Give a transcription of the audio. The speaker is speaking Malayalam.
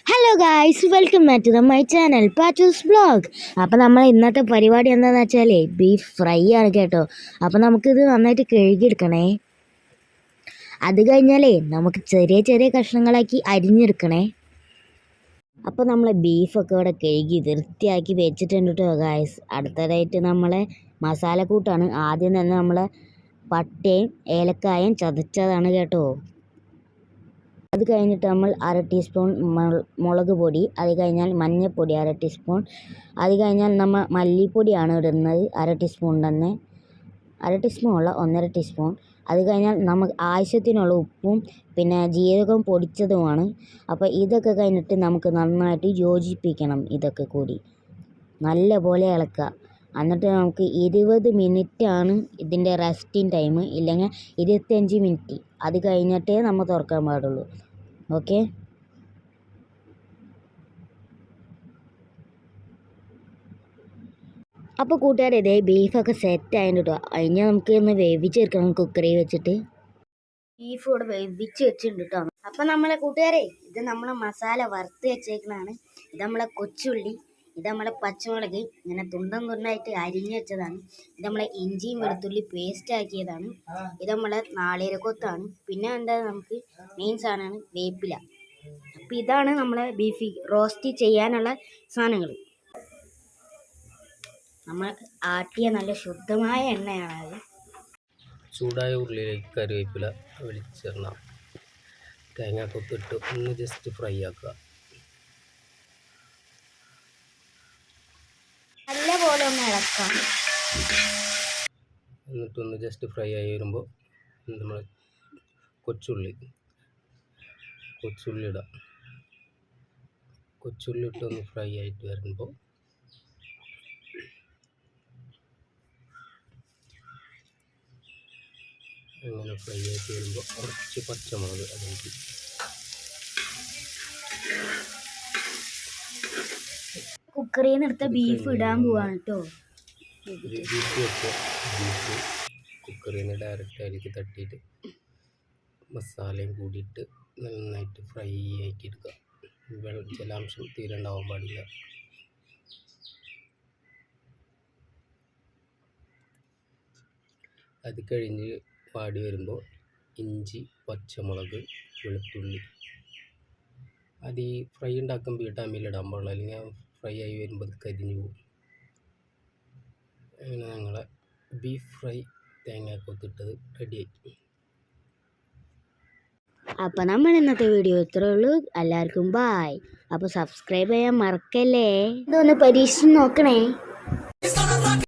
Hello guys, welcome back to my channel Pachu's blog. അപ്പോൾ നമ്മൾ ഇന്നത്തെ പരിപാടി എന്താണെന്ന് വെച്ചാൽ ബീഫ് ഫ്രൈ ആണ് കേട്ടോ. അപ്പോൾ നമുക്കിത് നന്നായിട്ട് കഴുകിയെടുക്കണേ. അത് കഴിഞ്ഞാലേ നമുക്ക് ചെറിയ ചെറിയ കഷ്ണങ്ങളാക്കി അരിഞ്ഞെടുക്കണേ. അപ്പോൾ നമ്മൾ ബീഫൊക്കെ ഇവിടെ കഴുകി വൃത്തിയാക്കി വെച്ചിട്ടുണ്ട് കേട്ടോ ഗായ്സ്. അടുത്തതായിട്ട് നമ്മളെ മസാലക്കൂട്ടാണ്. ആദ്യം തന്നെ നമ്മൾ പട്ടയും ഏലക്കായും ചതച്ചതാണ് കേട്ടോ. അത് കഴിഞ്ഞിട്ട് നമ്മൾ 1/2 ടീസ്പൂൺ മുളക് പൊടി, അത് കഴിഞ്ഞാൽ മഞ്ഞൾപ്പൊടി 1/2 ടീസ്പൂൺ, അത് കഴിഞ്ഞാൽ നമ്മൾ മല്ലിപ്പൊടിയാണ് ഇടുന്നത് 1/2 ടീസ്പൂൺ തന്നെ, 1/2 ടീസ്പൂൺ ഉള്ള 1.5 ടീസ്പൂൺ. അത് കഴിഞ്ഞാൽ നമുക്ക് ആവശ്യത്തിനുള്ള ഉപ്പും പിന്നെ ജീരകം പൊടിച്ചതുമാണ്. അപ്പോൾ ഇതൊക്കെ കഴിഞ്ഞിട്ട് നമുക്ക് നന്നായിട്ട് യോജിപ്പിക്കണം. ഇതൊക്കെ കൂടി നല്ലപോലെ ഇളക്കുക. എന്നിട്ട് നമുക്ക് 20 മിനിറ്റാണ് ഇതിൻ്റെ റെസ്റ്റിംഗ് ടൈം, ഇല്ലെങ്കിൽ 25 മിനിറ്റ്. അത് കഴിഞ്ഞിട്ടേ നമ്മൾ തുറക്കാൻ പാടുള്ളൂ. ഓക്കെ, അപ്പോൾ കൂട്ടുകാരെ ഇതേ ബീഫൊക്കെ സെറ്റ് ആയിട്ട് കേട്ടോ. അതിന് നമുക്ക് ഒന്ന് വേവിച്ചെടുക്കണം കുക്കറിൽ വെച്ചിട്ട്. ബീഫ് ഇവിടെ വേവിച്ച് വെച്ചിട്ടുണ്ട് കേട്ടോ. അപ്പം നമ്മളെ കൂട്ടുകാരെ ഇത് നമ്മളെ മസാല വറുത്ത് വെച്ചേക്കുന്നതാണ്. ഇത് നമ്മളെ കൊച്ചുള്ളി, ഇത് നമ്മളെ പച്ചമുളക് ഇങ്ങനെ തുണ്ടായിട്ട് അരിഞ്ഞ് വെച്ചതാണ്. ഇത് നമ്മളെ ഇഞ്ചിയും വെളുത്തുള്ളി പേസ്റ്റ് ആക്കിയതാണ്. ഇത് നമ്മളെ നാളികേരക്കൊത്താണ്. പിന്നെ എന്താ നമുക്ക് മെയിൻ സാധനമാണ് വേപ്പില. അപ്പം ഇതാണ് നമ്മളെ ബീഫ് റോസ്റ്റ് ചെയ്യാനുള്ള സാധനങ്ങൾ. നമ്മൾ ആട്ടിയ നല്ല ശുദ്ധമായ എണ്ണയാണ് അത്. ചൂടായ ഉള്ളിലേക്ക് കറിവേപ്പില, വെളിച്ചെണ്ണ, തേങ്ങാക്കൊത്തിട്ട് ഒന്ന് ജസ്റ്റ് ഫ്രൈ ആക്കുക. നല്ലപോലെ ഒന്ന് ഇളക്കാം. എന്നിട്ടൊന്ന് ജസ്റ്റ് ഫ്രൈ ആയി വരുമ്പോൾ നമ്മൾ കൊച്ചുള്ളി ഇടാം. കൊച്ചുള്ളി ഇട്ടൊന്ന് ഫ്രൈ ആയിട്ട് വരുമ്പോൾ അങ്ങനെ ഫ്രൈ ആയിട്ട് വരുമ്പോൾ കുറച്ച് പച്ചമുളക് അതിലേക്ക്, കുക്കറിൽ നിന്ന് എടുത്ത ബീഫ് ഇടാൻ പോവാണ് കേട്ടോ. ബീഫ് കുക്കറിൽ നിന്ന് ഡയറക്റ്റ് അതിലേക്ക് തട്ടിയിട്ട് മസാലയും കൂടിയിട്ട് നന്നായിട്ട് ഫ്രൈ ആക്കി എടുക്കുക. ജലാംശം തീരെ ഉണ്ടാവാൻ പാടില്ല. അത് കഴിഞ്ഞ് വാടി വരുമ്പോൾ ഇഞ്ചി, പച്ചമുളക്, വെളുത്തുള്ളി അത് ഈ ഫ്രൈ ഉണ്ടാക്കുമ്പോൾ ഈ ടൈമിലിടാൻ പാടില്ല, അല്ലെങ്കിൽ ഫ്രൈ ആയി വരുമ്പോൾ അത് കരിഞ്ഞു പോകും. അങ്ങനെ ഞങ്ങളെ ബീഫ് ഫ്രൈ തേങ്ങാക്കൊത്തിട്ടത് റെഡിയായി. അപ്പോൾ നമ്മൾ ഇന്നത്തെ വീഡിയോ ഇത്രേ ഉള്ളൂ. എല്ലാവർക്കും ബായ്. അപ്പോൾ സബ്സ്ക്രൈബ് ചെയ്യാൻ മറക്കല്ലേ. ഇതൊന്ന് പരീക്ഷിച്ച് നോക്കണേ.